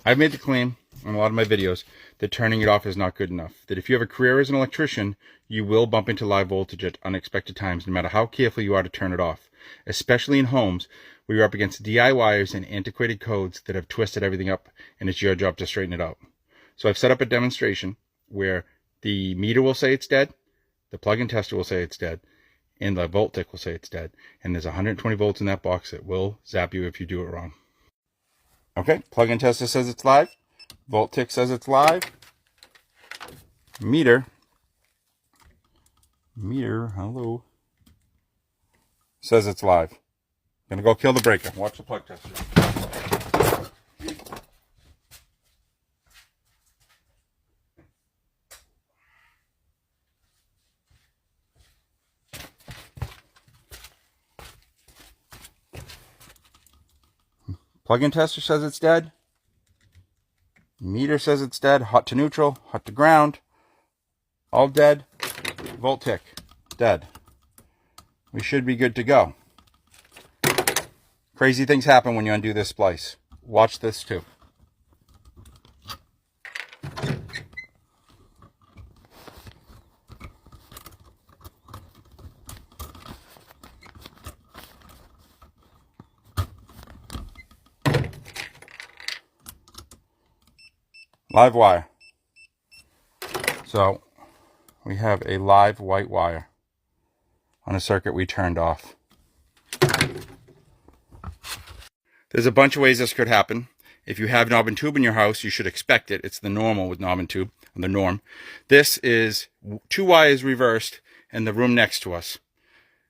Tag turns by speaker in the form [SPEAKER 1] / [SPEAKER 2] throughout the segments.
[SPEAKER 1] I've made the claim on a lot of my videos that turning it off is not good enough. That if you have a career as an electrician, you will bump into live voltage at unexpected times, no matter how careful you are to turn it off. Especially in homes where you're up against DIYers and antiquated codes that have twisted everything up, and it's your job to straighten it out. So I've set up a demonstration where the meter will say it's dead, the plug-in tester will say it's dead, and the volt tick will say it's dead. And there's 120 volts in that box that will zap you if you do it wrong. Okay, plug-in tester says it's live. Volt tick says it's live. Meter, hello, says it's live. Gonna go kill the breaker. Watch the plug tester. Plug-in tester says it's dead. Meter says it's dead. Hot to neutral, hot to ground. All dead. Volt tick, dead. We should be good to go. Crazy things happen when you undo this splice. Watch this too. Live wire. So we have a live white wire on a circuit we turned off. There's a bunch of ways this could happen. If you have knob and tube in your house, you should expect it. It's the normal with knob and tube, the norm. This is 2 wires reversed in the room next to us.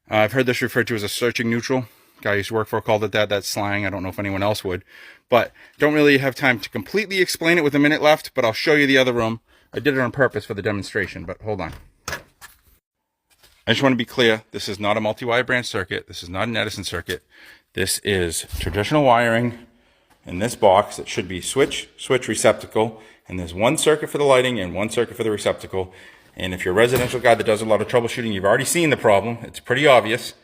[SPEAKER 1] I've heard this referred to as a searching neutral. Guy I used to work for called it that. That's slang. I don't know if anyone else would. But don't really have time to completely explain it with a minute left, but I'll show you the other room. I did it on purpose for the demonstration, but hold on. I just want to be clear. This is not a multi-wire branch circuit. This is not an Edison circuit. This is traditional wiring in this box. It should be switch, receptacle, and there's one circuit for the lighting and one circuit for the receptacle. And if you're a residential guy that does a lot of troubleshooting, you've already seen the problem. It's pretty obvious.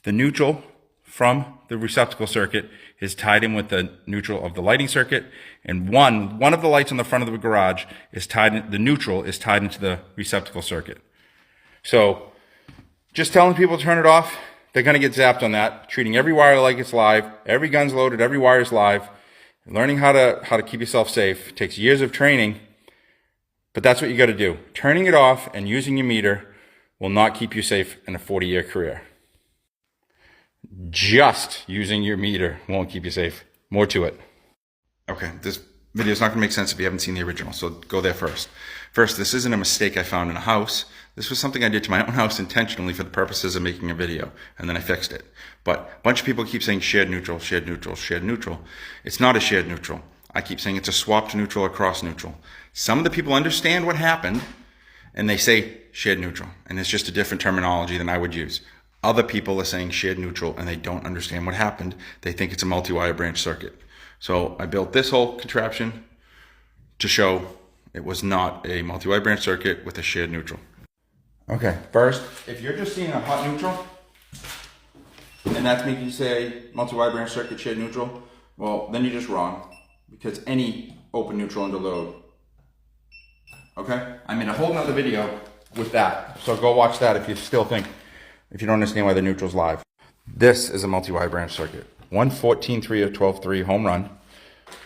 [SPEAKER 1] The neutral from the receptacle circuit is tied in with the neutral of the lighting circuit, and one of the lights on the front of the garage is tied in, the neutral is tied into the receptacle circuit. So just telling people to turn it off, they're going to get zapped on that. Treating every wire like it's live, every gun's loaded, every wire's live. Learning how to keep yourself safe takes years of training, but that's what you got to do. Turning it off and using your meter will not keep you safe in a 40-year career. Just using your meter won't keep you safe. More to it. Okay, this video is not going to make sense if you haven't seen the original, so go there first. First, this isn't a mistake I found in a house. This was something I did to my own house intentionally for the purposes of making a video, and then I fixed it. But a bunch of people keep saying shared neutral, shared neutral, shared neutral. It's not a shared neutral. I keep saying it's a swapped neutral or cross neutral. Some of the people understand what happened, and they say shared neutral, and it's just a different terminology than I would use. Other people are saying shared neutral, and they don't understand what happened. They think it's a multi-wire branch circuit. So I built this whole contraption to show it was not a multi-wire branch circuit with a shared neutral. Okay, first, if you're just seeing a hot neutral, and that's making you say multi-wire branch circuit, shared neutral, well, then you're just wrong, because any open neutral under load. Okay? I made a whole nother video with that, so go watch that if you don't understand why the neutral's live. This is a multi-wire branch circuit. 1 14-3 or 12-3 home run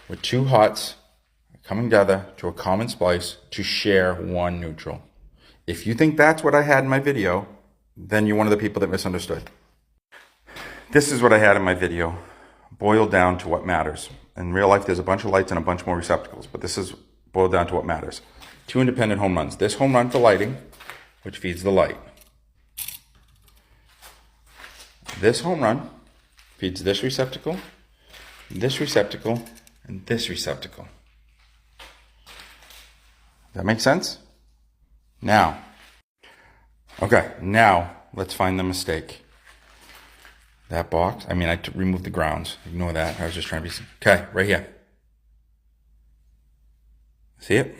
[SPEAKER 1] with 2 hots coming together to a common splice to share one neutral. If you think that's what I had in my video, then you're one of the people that misunderstood. This is what I had in my video, boiled down to what matters. In real life, there's a bunch of lights and a bunch more receptacles, but this is boiled down to what matters. 2 independent home runs. This home run for lighting, which feeds the light. This home run feeds this receptacle, and this receptacle. That makes sense? Now let's find the mistake. That box, I removed the grounds. Ignore that. I was just trying to be... Okay, right here. See it?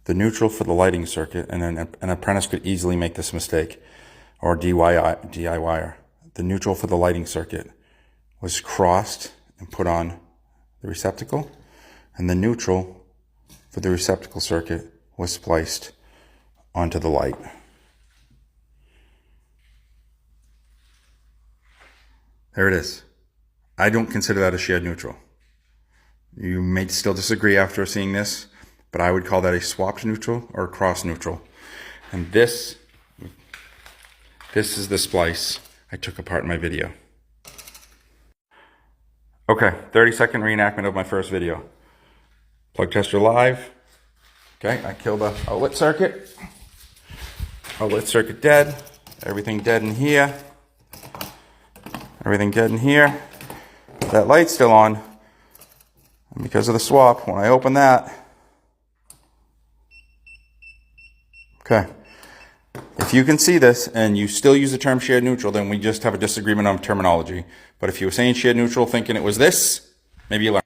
[SPEAKER 1] The neutral for the lighting circuit, and an apprentice could easily make this mistake, or DIYer. The neutral for the lighting circuit was crossed and put on the receptacle, and the neutral for the receptacle circuit was spliced onto the light. There it is. I don't consider that a shared neutral. You may still disagree after seeing this, but I would call that a swapped neutral or a cross neutral. And this is the splice I took apart in my video. Okay, 30-second reenactment of my first video. Plug tester live. Okay, I killed the outlet circuit. Outlet circuit dead. Everything dead in here. Everything dead in here. That light's still on. And because of the swap, when I open that, okay. If you can see this and you still use the term shared neutral, then we just have a disagreement on terminology. But if you were saying shared neutral thinking it was this, maybe you learn.